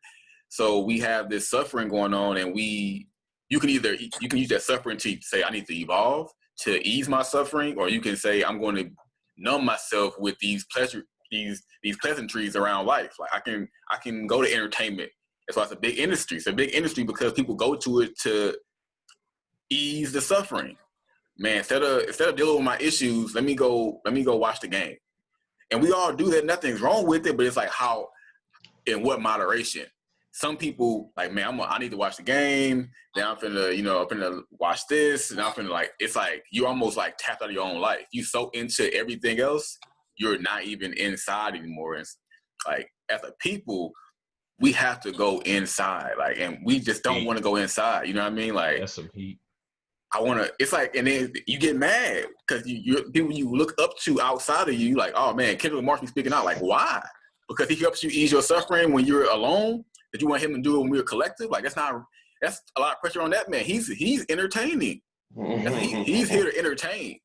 So we have this suffering going on, and you can use that suffering to say, I need to evolve to ease my suffering, or you can say, I'm going to numb myself with these pleasantries around life. Like I can go to entertainment. That's why it's a big industry. It's a big industry because people go to it to ease the suffering. Man, instead of dealing with my issues, let me go watch the game. And we all do that. Nothing's wrong with it, but it's like how, in what moderation. Some people like, man, I need to watch the game. Then I'm finna watch this, and I'm finna like. It's like you almost like tapped out of your own life. You so into everything else, you're not even inside anymore. And like as a people, we have to go inside. Like, and we just don't want to go inside. You know what I mean? Like that's some heat. it's like, and then you get mad because you people you look up to outside of you, like, oh man, Kendrick Lamar be speaking out. Like, why? Because he helps you ease your suffering when you're alone. That you want him to do it when we're collective. Like, that's a lot of pressure on that man. He's entertaining. He's here to entertain.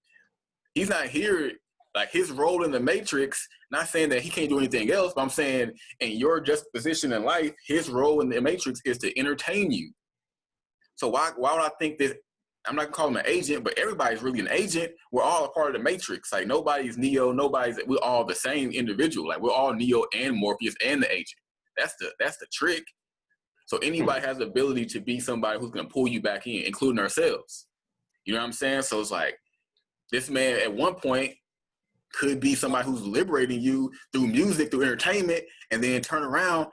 He's not here, like his role in the Matrix, not saying that he can't do anything else, but I'm saying in your just position in life, his role in the Matrix is to entertain you. So why would I think that, I'm not gonna call him an agent, but everybody's really an agent. We're all a part of the Matrix. Like nobody's Neo, we're all the same individual. Like we're all Neo and Morpheus and the agent. That's the trick. So anybody has the ability to be somebody who's gonna pull you back in, including ourselves. You know what I'm saying? So it's like this man at one point could be somebody who's liberating you through music, through entertainment, and then turn around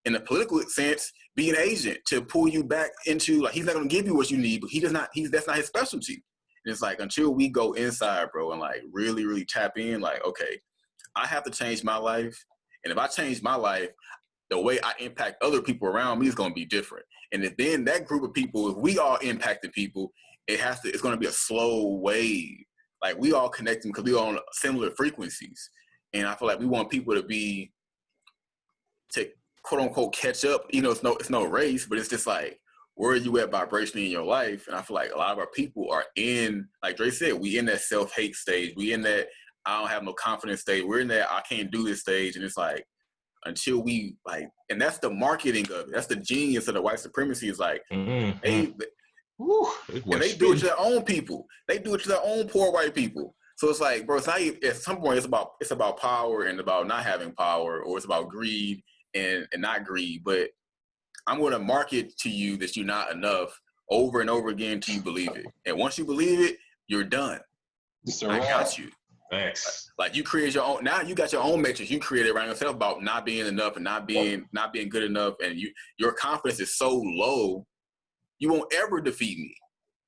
in a political sense, be an agent to pull you back into, like, he's not gonna give you what you need, but that's not his specialty. And it's like until we go inside, bro, and like really, really tap in, like, okay, I have to change my life. And if I change my life, the way I impact other people around me is going to be different. And then that group of people, if we all impacted people, it's going to be a slow wave. Like we all connecting because we all on similar frequencies. And I feel like we want people to quote unquote catch up. You know, it's no race, but it's just like, where are you at vibrationally in your life? And I feel like a lot of our people are in, like Dre said, we in that self-hate stage. We in that I don't have no confidence stage. We're in that I can't do this stage. And it's like, until we like, and that's the marketing of it. That's the genius of the white supremacy is like, and they do it to their own people. They do it to their own poor white people. So it's like, bro, it's not even, at some point it's about power and about not having power, or it's about greed and not greed. But I'm going to market to you that you're not enough over and over again until you believe it. And once you believe it, you're done. I got you. Thanks. Like you create your own. Now you got your own matrix you created around yourself about not being enough and not being good enough, and your confidence is so low, you won't ever defeat me.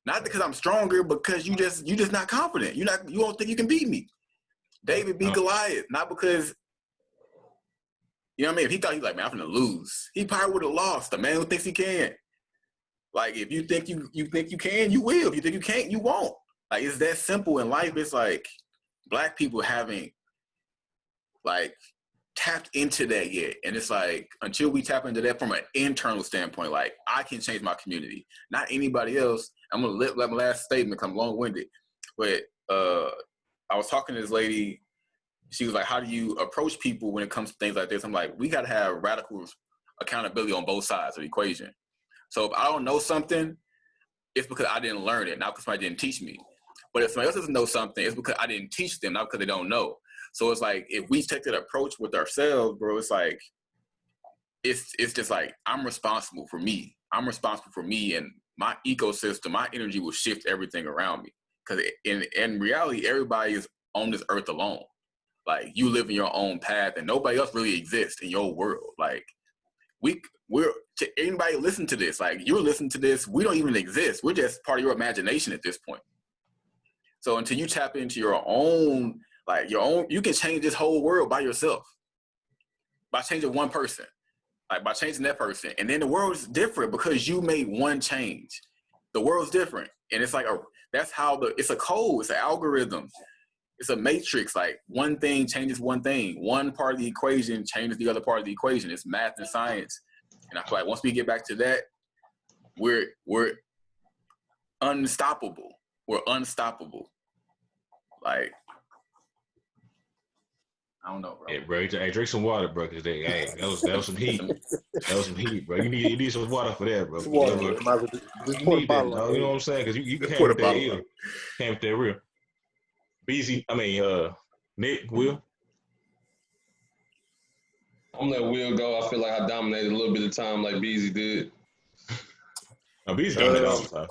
Not because I'm stronger, because you just not confident. You don't think you can beat me. David beat Goliath, not because, you know what I mean. If he thought he's like, man, I'm gonna lose, he probably would have lost. The man who thinks he can. Like if you think you think you can, you will. If you think you can't, you won't. Like it's that simple in life. It's like Black people haven't like tapped into that yet. And it's like, until we tap into that from an internal standpoint, like I can change my community, not anybody else. I'm going to let my last statement come long-winded. But I was talking to this lady. She was like, how do you approach people when it comes to things like this? I'm like, we got to have radical accountability on both sides of the equation. So if I don't know something, it's because I didn't learn it, not because somebody didn't teach me. But if somebody else doesn't know something, it's because I didn't teach them, not because they don't know. So it's like, if we take that approach with ourselves, bro, it's like, it's just like, I'm responsible for me. I'm responsible for me, and my ecosystem, my energy will shift everything around me. Because in reality, everybody is on this earth alone. Like, you live in your own path, and nobody else really exists in your world. Like, we're to anybody listen to this, like, you're listening to this, we don't even exist. We're just part of your imagination at this point. So until you tap into your own, you can change this whole world by yourself. By changing one person. Like, by changing that person. And then the world's different because you made one change. The world's different. And it's like, it's a code, it's an algorithm. It's a matrix. Like, one thing changes one thing. One part of the equation changes the other part of the equation. It's math and science. And I feel like once we get back to that, we're unstoppable. We're unstoppable. Like, I don't know, bro. Yeah, bro. Hey, drink some water, bro. Cause that was some heat. That was some heat, bro. You need some water for that, bro. It's water. You Might as well just you pour the need that, bottle dog. on. You know what I'm saying? Cause you came Pour the with that bottle ill. on. Came with that real. Nick, Will. I'm gonna let Will go. I feel like I dominated a little bit of time like Beezy did. No, B's done it all the time.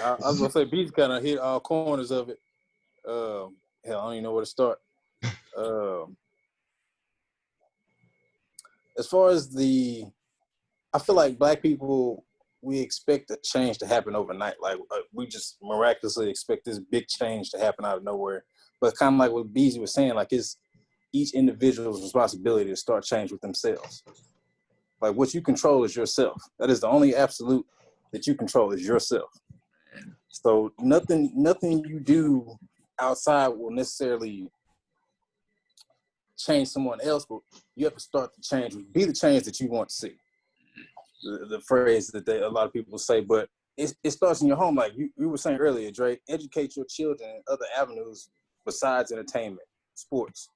I was gonna say Beats kind of hit all corners of it. Hell, I don't even know where to start. As far as I feel like Black people, we expect a change to happen overnight. Like we just miraculously expect this big change to happen out of nowhere. But kind of like what Beezy was saying, like it's each individual's responsibility to start change with themselves. Like what you control is yourself. That is the only absolute that you control is yourself. So nothing you do outside will necessarily change someone else, but you have to start the change, be the change that you want to see. The phrase that a lot of people say, but it starts in your home. Like you were saying earlier, Dre, educate your children in other avenues besides entertainment, sports.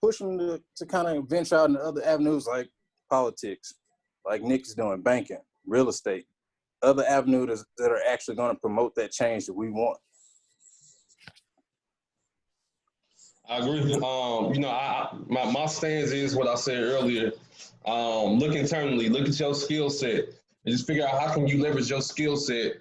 Push them to kind of venture out into other avenues like politics, like Nick is doing, banking, real estate, other avenues that are actually going to promote that change that we want. I agree. My stance is what I said earlier. Look internally, look at your skill set, and just figure out how can you leverage your skill set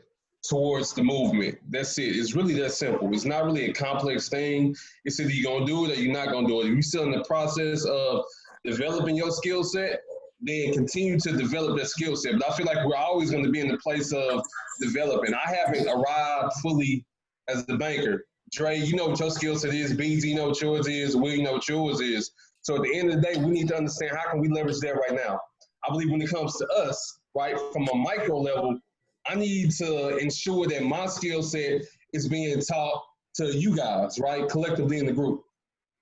towards the movement. That's it. It's really that simple. It's not really a complex thing. It's either you're gonna do it or you're not gonna do it. If you're still in the process of developing your skill set, then continue to develop that skill set. But I feel like we're always going to be in the place of developing. I haven't arrived fully as a banker. Dre, you know what your skill set is. BZ, you know what yours is. Will, you know what yours is. So at the end of the day, we need to understand how can we leverage that right now. I believe when it comes to us, right, from a micro level, I need to ensure that my skill set is being taught to you guys, right, collectively in the group.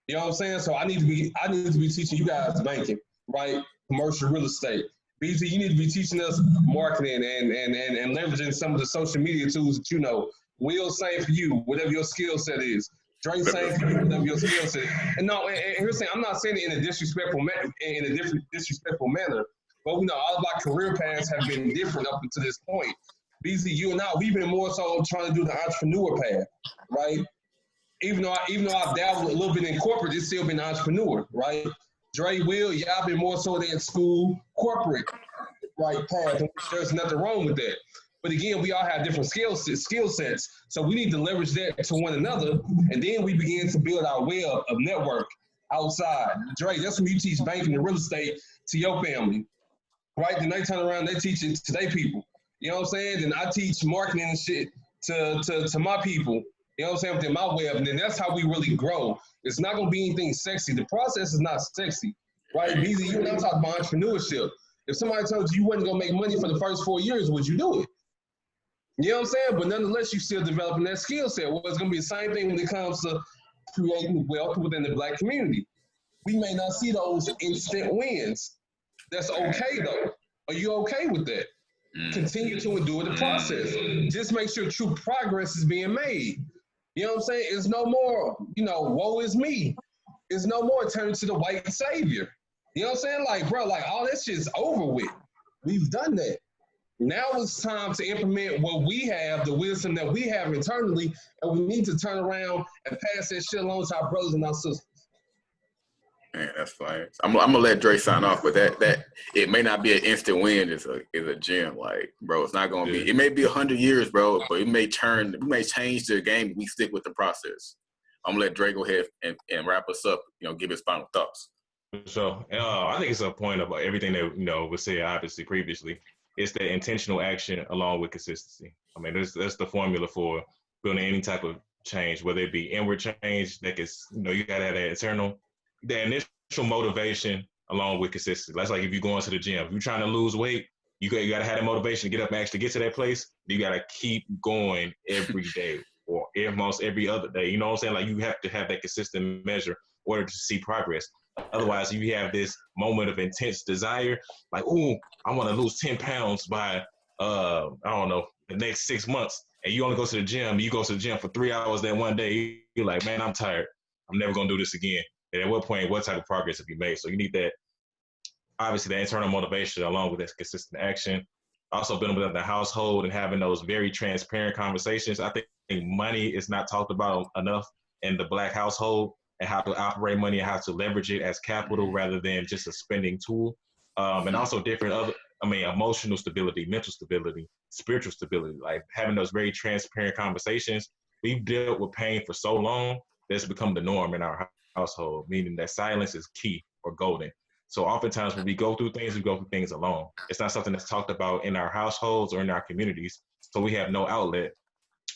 You know what I'm saying? So I need to be teaching you guys banking, right, commercial real estate. BZ, you need to be teaching us marketing and leveraging some of the social media tools that you know. Will, same for you, whatever your skill set is. Dre, same for you, whatever your skill set is. And here's the thing, I'm not saying it in a disrespectful manner, but we know all of our career paths have been different up until this point. BZ, you and I, we've been more so trying to do the entrepreneur path, right? Even though I've dabbled a little bit in corporate, it's still been entrepreneur, right? Dre, Will, y'all been more so than school, corporate, right, path. There's nothing wrong with that. But again, we all have different skill sets. So we need to leverage that to one another. And then we begin to build our web of network outside. Dre, that's when you teach banking and real estate to your family, right? Then they turn around, they teach it to their people. You know what I'm saying? Then I teach marketing and shit to my people. You know what I'm saying? Within my web. And then that's how we really grow. It's not going to be anything sexy. The process is not sexy, right? BZ, you and I talk about entrepreneurship. If somebody told you wasn't going to make money for the first 4 years, would you do it? You know what I'm saying? But nonetheless, you're still developing that skill set. Well, it's going to be the same thing when it comes to creating wealth within the Black community. We may not see those instant wins. That's okay, though. Are you okay with that? Continue to endure the process. Just make sure true progress is being made. You know what I'm saying? It's no more, woe is me. It's no more turning to the white savior. You know what I'm saying? Like, bro, like all that shit's over with. We've done that. Now it's time to implement what we have, the wisdom that we have internally, and we need to turn around and pass that shit along to our brothers and our sisters. Man, that's fine. I'm gonna let Dre sign off, but that it may not be an instant win. Is a gem, like, bro. It's not gonna be. It may be 100 years, bro, but we may change the game. If we stick with the process. I'm gonna let Dre go ahead and wrap us up. Give his final thoughts. So I think it's a point about everything that was said obviously previously. It's the intentional action along with consistency. I mean, that's the formula for building any type of change, whether it be inward change that is, you gotta have the initial motivation along with consistency. That's like if you're going to the gym. If you're trying to lose weight, you gotta have the motivation to get up and actually get to that place. You gotta keep going every day or almost every other day. You know what I'm saying? Like you have to have that consistent measure in order to see progress. Otherwise, if you have this moment of intense desire, like, oh, I want to lose 10 pounds by, I don't know, the next 6 months, and you only go to the gym, you go to the gym for 3 hours that one day, you're like, man, I'm tired. I'm never going to do this again. And at what point, what type of progress have you made? So you need that, obviously, the internal motivation along with that consistent action. Also building within the household and having those very transparent conversations. I think money is not talked about enough in the Black household, and how to operate money and how to leverage it as capital rather than just a spending tool. And also different other, emotional stability, mental stability, spiritual stability, like having those very transparent conversations. We've dealt with pain for so long that's become the norm in our household, meaning that silence is key or golden. So oftentimes when we go through things, we go through things alone. It's not something that's talked about in our households or in our communities. So we have no outlet.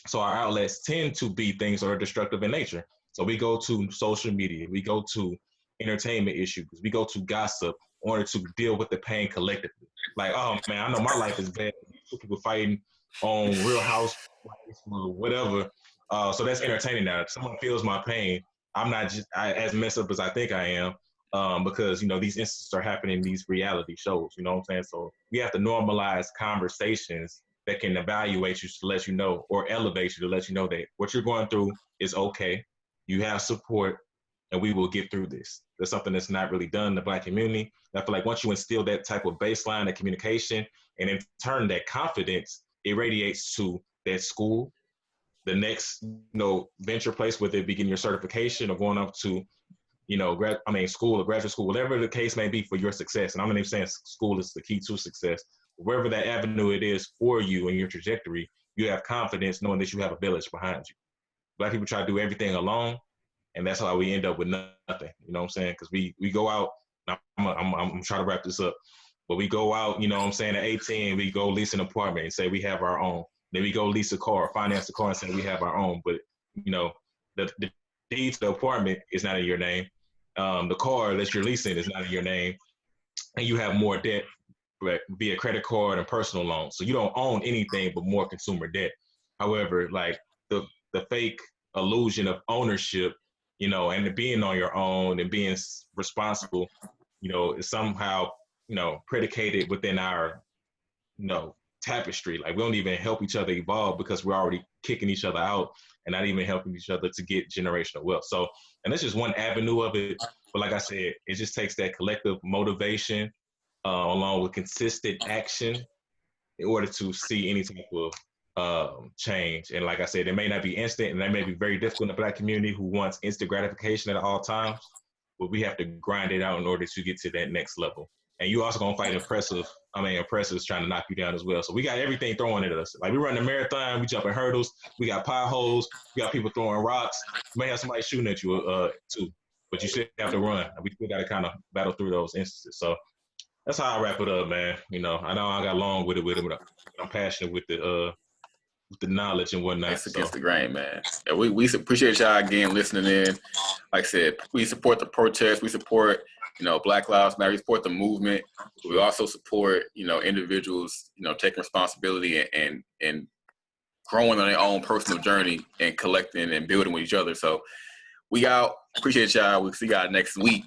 So our outlets tend to be things that are destructive in nature. So we go to social media, we go to entertainment issues, we go to gossip in order to deal with the pain collectively. Like, oh man, I know my life is bad. People fighting on Real House or whatever. So that's entertaining now. If someone feels my pain, I'm not just as messed up as I think I am. Because these instances are happening in these reality shows. You know what I'm saying? So we have to normalize conversations that can evaluate you to let you know, or elevate you to let you know that what you're going through is okay. You have support, and we will get through this. That's something that's not really done in the Black community. And I feel like once you instill that type of baseline, that communication, and in turn that confidence, it radiates to that school, the next venture place, whether it be getting your certification or going up to school or graduate school, whatever the case may be for your success. And I'm not even saying school is the key to success. Wherever that avenue it is for you and your trajectory, you have confidence knowing that you have a village behind you. Black people try to do everything alone, and that's how we end up with nothing. You know what I'm saying? Because we go out. I'm trying to wrap this up, but we go out. At 18, we go lease an apartment and say we have our own. Then we go lease a car, finance a car, and say we have our own. But the deed to the apartment is not in your name. The car that you're leasing is not in your name, and you have more debt via credit card and personal loans. So you don't own anything but more consumer debt. However, like the fake illusion of ownership, and being on your own and being responsible, is somehow, predicated within our, tapestry. Like we don't even help each other evolve because we're already kicking each other out and not even helping each other to get generational wealth. So, and that's just one avenue of it. But like I said, it just takes that collective motivation along with consistent action in order to see any type of change. And like I said, it may not be instant, and that may be very difficult in the Black community who wants instant gratification at all times, but we have to grind it out in order to get to that next level. And you also gonna fight oppressors trying to knock you down as well. So we got everything thrown at us. Like we run the marathon, we jumping hurdles, we got potholes, we got people throwing rocks. You may have somebody shooting at you too, but you still have to run. We still got to kind of battle through those instances. So that's how I wrap it up, man. I know I got long with it, but I'm passionate with the knowledge and whatnot. That's against the grain, man. And we appreciate y'all again listening in. Like I said, we support the protest. We support, Black Lives Matter. We support the movement. We also support, individuals, taking responsibility and growing on their own personal journey and collecting and building with each other. So we out. Appreciate y'all. We'll see y'all next week.